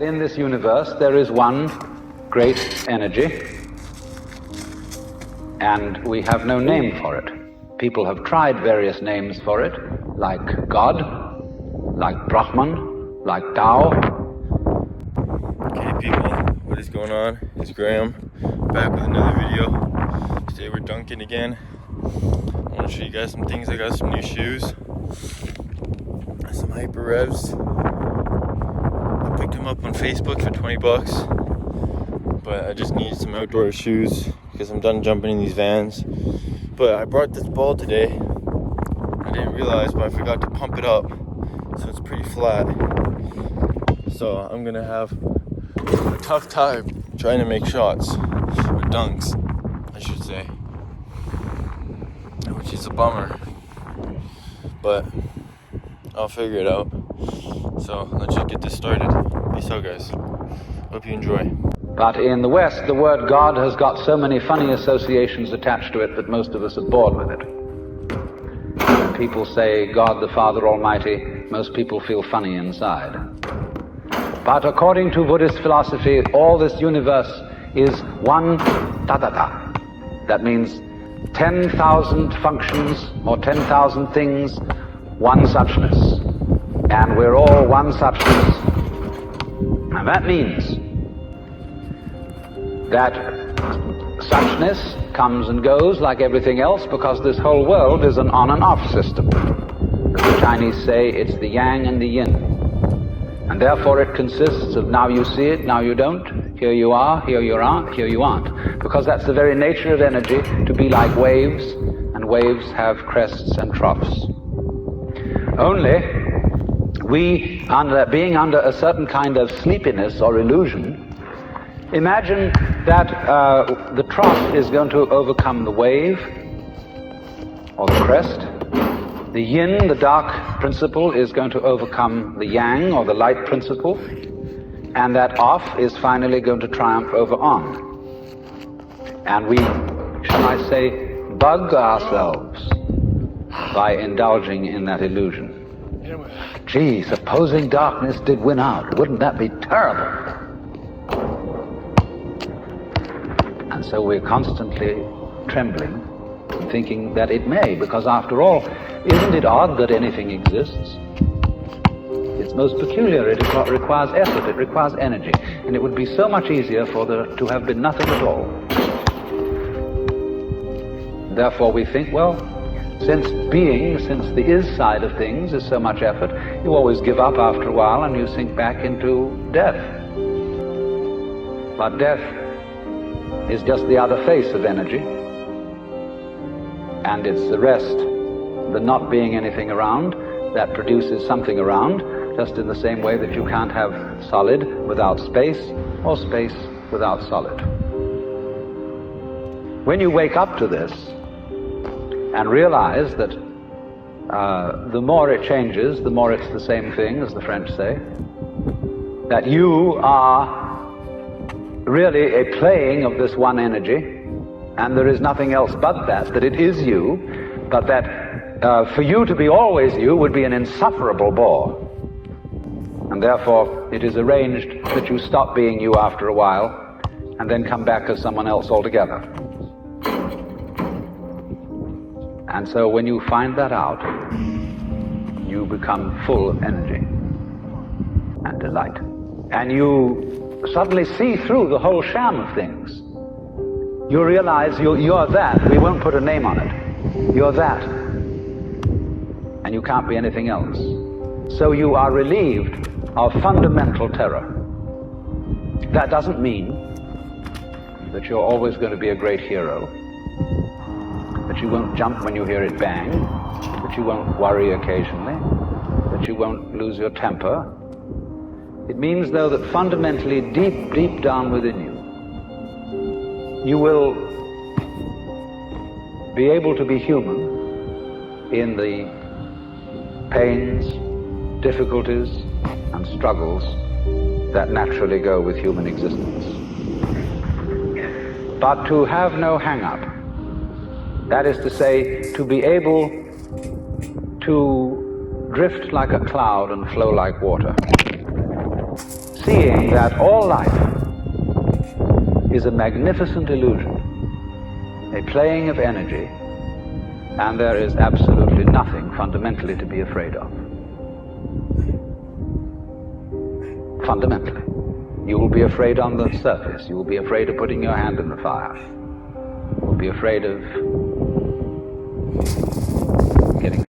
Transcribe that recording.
In this universe, there is one great energy, and we have no name for it. People have tried various names for it, like God, like Brahman, like Tao. Okay people, what is going on? It's Graham, back with another video. Today we're dunking again. I want to show you guys some things. I got some new shoes, some Hyper Revs. I picked them up on Facebook for 20 bucks, but I just needed some outdoor shoes because I'm done jumping in these vans. But I brought this ball today. I didn't realize, but I forgot to pump it up, so it's pretty flat. So I'm gonna have a tough time trying to make shots, or dunks, I should say, which is a bummer, but I'll figure it out. So let's just get this started. Peace out, guys. Hope you enjoy. But in the West, the word God has got so many funny associations attached to it that most of us are bored with it. When people say God the Father Almighty, most people feel funny inside. But according to Buddhist philosophy, all this universe is one tathata. That means 10,000 functions or 10,000 things, one suchness. And we're all one suchness. And that means that suchness comes and goes like everything else, because this whole world is an on and off system. As the Chinese say, it's the yang and the yin. And therefore it consists of now you see it, now you don't, here you are, here you aren't, here you aren't. Because that's the very nature of energy, to be like waves, and waves have crests and troughs. Only we, being under a certain kind of sleepiness or illusion, imagine that the trough is going to overcome the wave or the crest. The yin, the dark principle, is going to overcome the yang or the light principle. And that off is finally going to triumph over on. And we, shall I say, bug ourselves by indulging in that illusion. Gee, supposing darkness did win out, wouldn't that be terrible? And so we're constantly trembling, thinking that it may, because after all, isn't it odd that anything exists? It's most peculiar. It requires effort, it requires energy, and it would be so much easier for there to have been nothing at all. Therefore we think, well, since the is side of things is so much effort, you always give up after a while and you sink back into death. But death is just the other face of energy, and it's the rest, the not being anything around, that produces something around, just in the same way that you can't have solid without space, or space without solid. When you wake up to this and realize that the more it changes, the more it's the same thing, as the French say, that you are really a playing of this one energy, and there is nothing else but that it is you, but that for you to be always you would be an insufferable bore. And therefore it is arranged that you stop being you after a while, and then come back as someone else altogether. And so when you find that out, you become full of energy and delight. And you suddenly see through the whole sham of things. You realize you're that. We won't put a name on it. You're that. And you can't be anything else. So you are relieved of fundamental terror. That doesn't mean that you're always going to be a great hero, that you won't jump when you hear it bang, that you won't worry occasionally, that you won't lose your temper. It means, though, that fundamentally, deep, deep down within you, you will be able to be human in the pains, difficulties, and struggles that naturally go with human existence. But to have no hang-up, that is to say, to be able to drift like a cloud and flow like water, seeing that all life is a magnificent illusion, a playing of energy, and there is absolutely nothing fundamentally to be afraid of. Fundamentally. You will be afraid on the surface. You will be afraid of putting your hand in the fire. You will be afraid of